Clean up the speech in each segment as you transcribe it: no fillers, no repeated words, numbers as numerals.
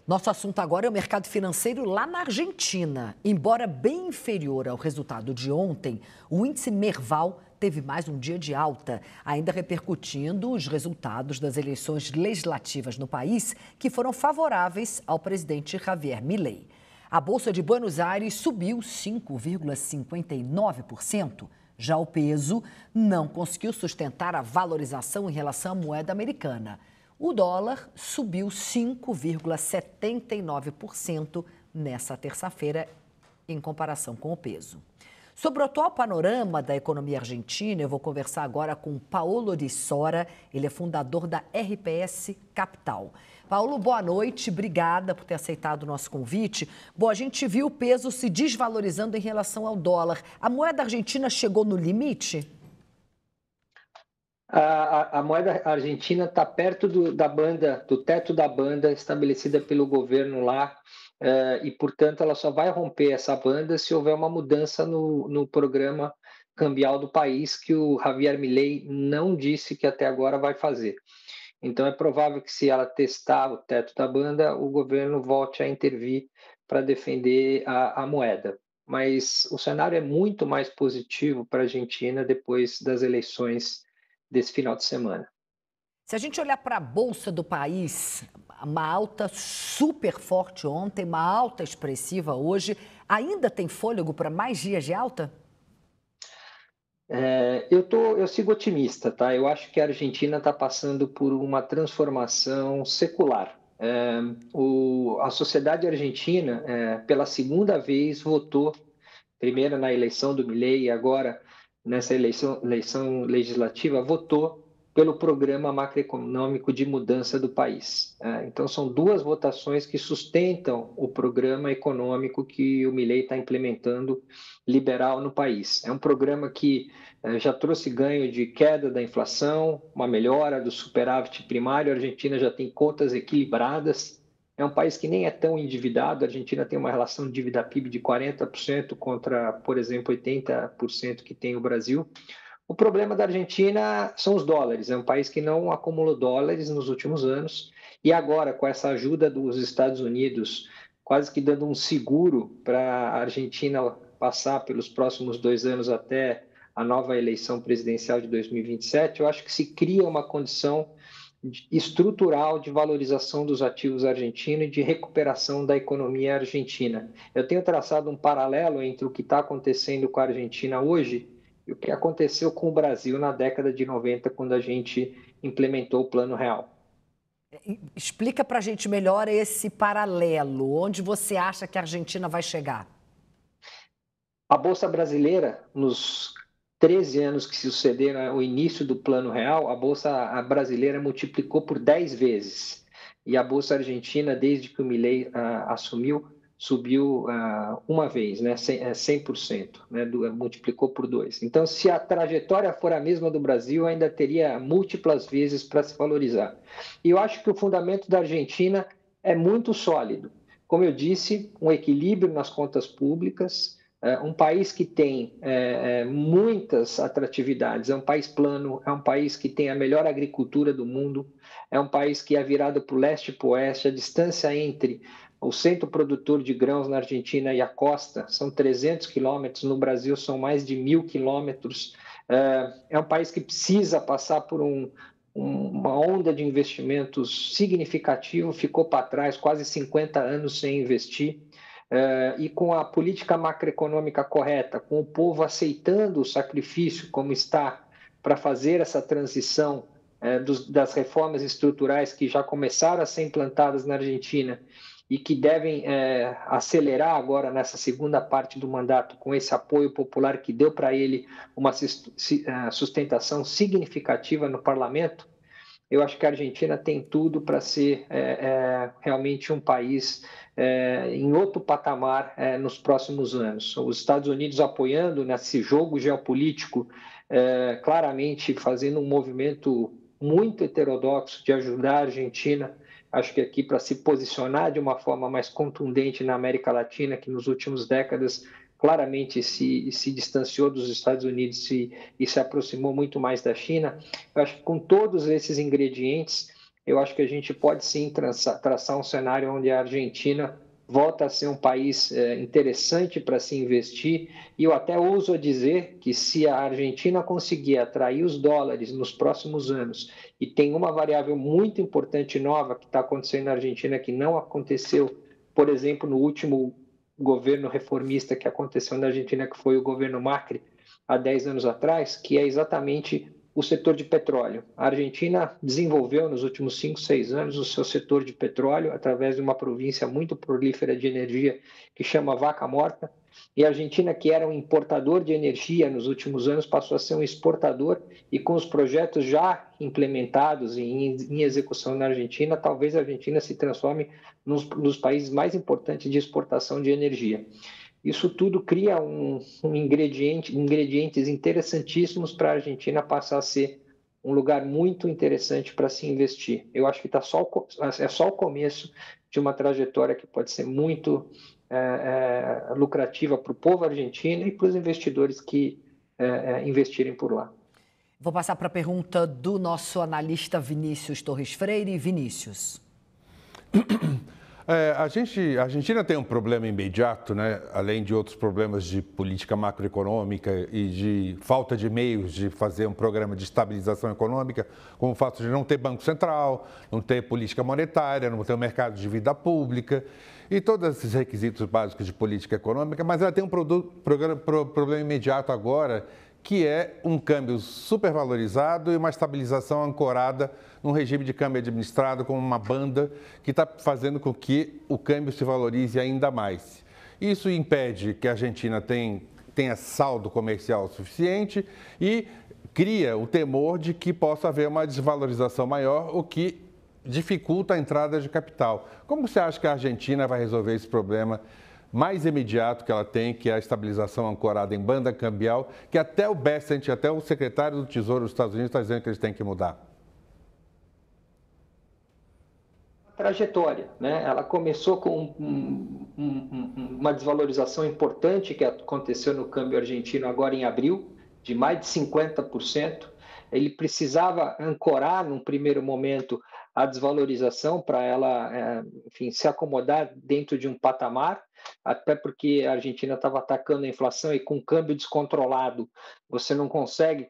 Nosso assunto agora é o mercado financeiro lá na Argentina. Embora bem inferior ao resultado de ontem, o índice Merval teve mais um dia de alta, ainda repercutindo os resultados das eleições legislativas no país, que foram favoráveis ao presidente Javier Milei. A Bolsa de Buenos Aires subiu 5,59%. Já o peso não conseguiu sustentar a valorização em relação à moeda americana. O dólar subiu 5,79% nessa terça-feira, em comparação com o peso. Sobre o atual panorama da economia argentina, eu vou conversar agora com Paulo de Sora, ele é fundador da RPS Capital. Paulo, boa noite, obrigada por ter aceitado o nosso convite. Bom, a gente viu o peso se desvalorizando em relação ao dólar. A moeda argentina chegou no limite? A moeda argentina está perto do teto da banda estabelecida pelo governo lá, e, portanto, ela só vai romper essa banda se houver uma mudança no programa cambial do país, que o Javier Milei não disse que até agora vai fazer. Então, é provável que, se ela testar o teto da banda, o governo volte a intervir para defender a moeda. Mas o cenário é muito mais positivo para a Argentina depois das eleições desse final de semana. Se a gente olhar para a bolsa do país, uma alta super forte ontem, uma alta expressiva hoje, ainda tem fôlego para mais dias de alta? Eu sigo otimista, tá? Eu acho que a Argentina está passando por uma transformação secular. A sociedade argentina, pela segunda vez, votou, primeiro na eleição do Milei e agora nessa eleição legislativa, votou pelo programa macroeconômico de mudança do país. Então, são duas votações que sustentam o programa econômico que o Milei está implementando, liberal, no país. É um programa que já trouxe ganho de queda da inflação, uma melhora do superávit primário. A Argentina já tem contas equilibradas. É um país que nem é tão endividado. A Argentina tem uma relação de dívida-PIB de 40% contra, por exemplo, 80% que tem o Brasil. O problema da Argentina são os dólares. É um país que não acumulou dólares nos últimos anos. E agora, com essa ajuda dos Estados Unidos, quase que dando um seguro para a Argentina passar pelos próximos 2 anos até a nova eleição presidencial de 2027, eu acho que se cria uma condição estrutural de valorização dos ativos argentinos e de recuperação da economia argentina. Eu tenho traçado um paralelo entre o que está acontecendo com a Argentina hoje e o que aconteceu com o Brasil na década de 90, quando a gente implementou o Plano Real. Explica para a gente melhor esse paralelo. Onde você acha que a Argentina vai chegar? A Bolsa Brasileira, nos 13 anos que sucederam ao início do Plano Real, a Bolsa brasileira multiplicou por 10 vezes. E a Bolsa Argentina, desde que o Milei assumiu, subiu uma vez, né, 100%, né, multiplicou por 2. Então, se a trajetória for a mesma do Brasil, ainda teria múltiplas vezes para se valorizar. E eu acho que o fundamento da Argentina é muito sólido. Como eu disse, um equilíbrio nas contas públicas, um país que tem muitas atratividades, é um país plano, é um país que tem a melhor agricultura do mundo, é um país que é virado para o leste e para o oeste. A distância entre o centro produtor de grãos na Argentina e a costa são 300 quilômetros, no Brasil são mais de 1.000 quilômetros. É um país que precisa passar por uma onda de investimentos significativo, ficou para trás quase 50 anos sem investir. E com a política macroeconômica correta, com o povo aceitando o sacrifício como está para fazer essa transição das reformas estruturais que já começaram a ser implantadas na Argentina e que devem acelerar agora nessa segunda parte do mandato, com esse apoio popular que deu para ele uma sustentação significativa no parlamento. Eu acho que a Argentina tem tudo para ser realmente um país em outro patamar nos próximos anos. Os Estados Unidos apoiando nesse jogo geopolítico, claramente fazendo um movimento muito heterodoxo de ajudar a Argentina, acho que aqui para se posicionar de uma forma mais contundente na América Latina, que nos últimos décadas claramente se distanciou dos Estados Unidos e se aproximou muito mais da China. Eu acho que com todos esses ingredientes, eu acho que a gente pode sim traçar um cenário onde a Argentina volta a ser um país interessante para se investir, e eu até ouso dizer que se a Argentina conseguir atrair os dólares nos próximos anos, e tem uma variável muito importante nova que está acontecendo na Argentina que não aconteceu, por exemplo, no último governo reformista que aconteceu na Argentina, que foi o governo Macri, há 10 anos atrás, que é exatamente o setor de petróleo. A Argentina desenvolveu nos últimos 5, 6 anos o seu setor de petróleo através de uma província muito prolífera de energia que chama Vaca Morta. E a Argentina, que era um importador de energia nos últimos anos, passou a ser um exportador, e com os projetos já implementados em execução na Argentina, talvez a Argentina se transforme nos países mais importantes de exportação de energia. Isso tudo cria ingredientes interessantíssimos para a Argentina passar a ser um lugar muito interessante para se investir. Eu acho que é só o começo de uma trajetória que pode ser muito lucrativa para o povo argentino e para os investidores que investirem por lá. Vou passar para a pergunta do nosso analista Vinícius Torres Freire. Vinícius. A Argentina tem um problema imediato, né? Além de outros problemas de política macroeconômica e de falta de meios de fazer um programa de estabilização econômica, como o fato de não ter Banco Central, não ter política monetária, não ter um mercado de vida pública e todos esses requisitos básicos de política econômica, mas ela tem um problema imediato agora, que é um câmbio supervalorizado e uma estabilização ancorada num regime de câmbio administrado como uma banda que está fazendo com que o câmbio se valorize ainda mais. Isso impede que a Argentina tenha saldo comercial suficiente e cria o temor de que possa haver uma desvalorização maior, o que dificulta a entrada de capital. Como você acha que a Argentina vai resolver esse problema mais imediato que ela tem, que é a estabilização ancorada em banda cambial, que até o Bessent, até o secretário do Tesouro dos Estados Unidos está dizendo que eles têm que mudar? Trajetória, né? Ela começou com uma desvalorização importante que aconteceu no câmbio argentino agora em abril, de mais de 50%. Ele precisava ancorar, num primeiro momento, a desvalorização para ela, enfim, se acomodar dentro de um patamar, até porque a Argentina estava atacando a inflação e com câmbio descontrolado você não consegue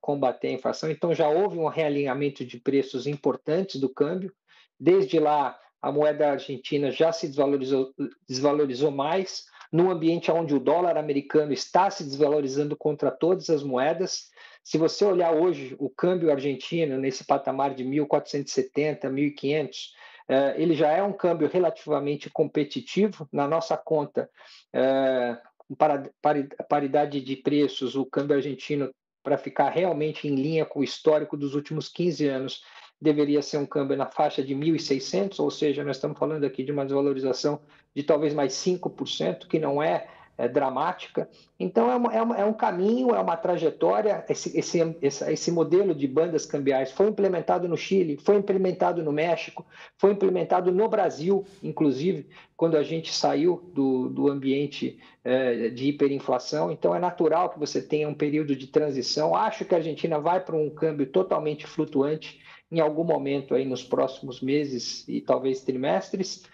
combater a inflação, então já houve um realinhamento de preços importantes do câmbio. Desde lá, a moeda argentina já se desvalorizou mais, num ambiente onde o dólar americano está se desvalorizando contra todas as moedas. Se você olhar hoje o câmbio argentino nesse patamar de 1.470, 1.500, ele já é um câmbio relativamente competitivo. Na nossa conta, para paridade de preços, o câmbio argentino, para ficar realmente em linha com o histórico dos últimos 15 anos, deveria ser um câmbio na faixa de 1.600, ou seja, nós estamos falando aqui de uma desvalorização de talvez mais 5%, que não é dramática. Então, é um caminho, é uma trajetória. Esse modelo de bandas cambiais foi implementado no Chile, foi implementado no México, foi implementado no Brasil, inclusive, quando a gente saiu do ambiente de hiperinflação. Então, é natural que você tenha um período de transição. Acho que a Argentina vai para um câmbio totalmente flutuante em algum momento aí nos próximos meses e talvez trimestres.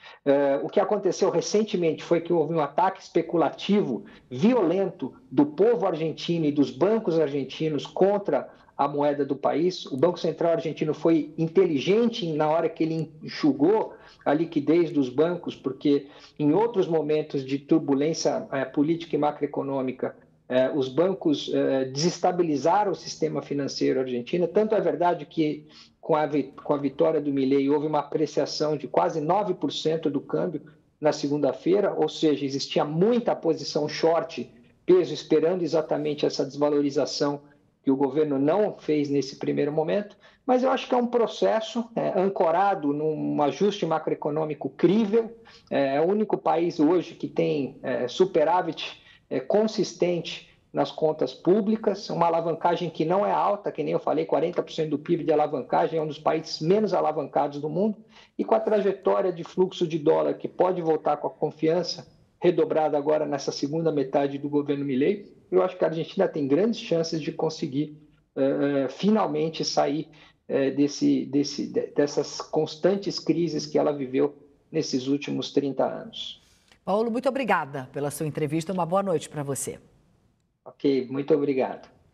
O que aconteceu recentemente foi que houve um ataque especulativo violento do povo argentino e dos bancos argentinos contra a moeda do país. O Banco Central argentino foi inteligente na hora que ele enxugou a liquidez dos bancos, porque em outros momentos de turbulência política e macroeconômica, os bancos desestabilizaram o sistema financeiro argentino. Tanto é verdade que com a vitória do Milei houve uma apreciação de quase 9% do câmbio na segunda-feira, ou seja, existia muita posição short, peso, esperando exatamente essa desvalorização que o governo não fez nesse primeiro momento. Mas eu acho que é um processo ancorado num ajuste macroeconômico crível. É o único país hoje que tem superávit consistente nas contas públicas, uma alavancagem que não é alta, que nem eu falei, 40% do PIB de alavancagem, é um dos países menos alavancados do mundo, e com a trajetória de fluxo de dólar que pode voltar com a confiança redobrada agora nessa segunda metade do governo Milei, eu acho que a Argentina tem grandes chances de conseguir finalmente sair dessas constantes crises que ela viveu nesses últimos 30 anos. Paulo, muito obrigada pela sua entrevista. Uma boa noite para você. Ok, muito obrigado.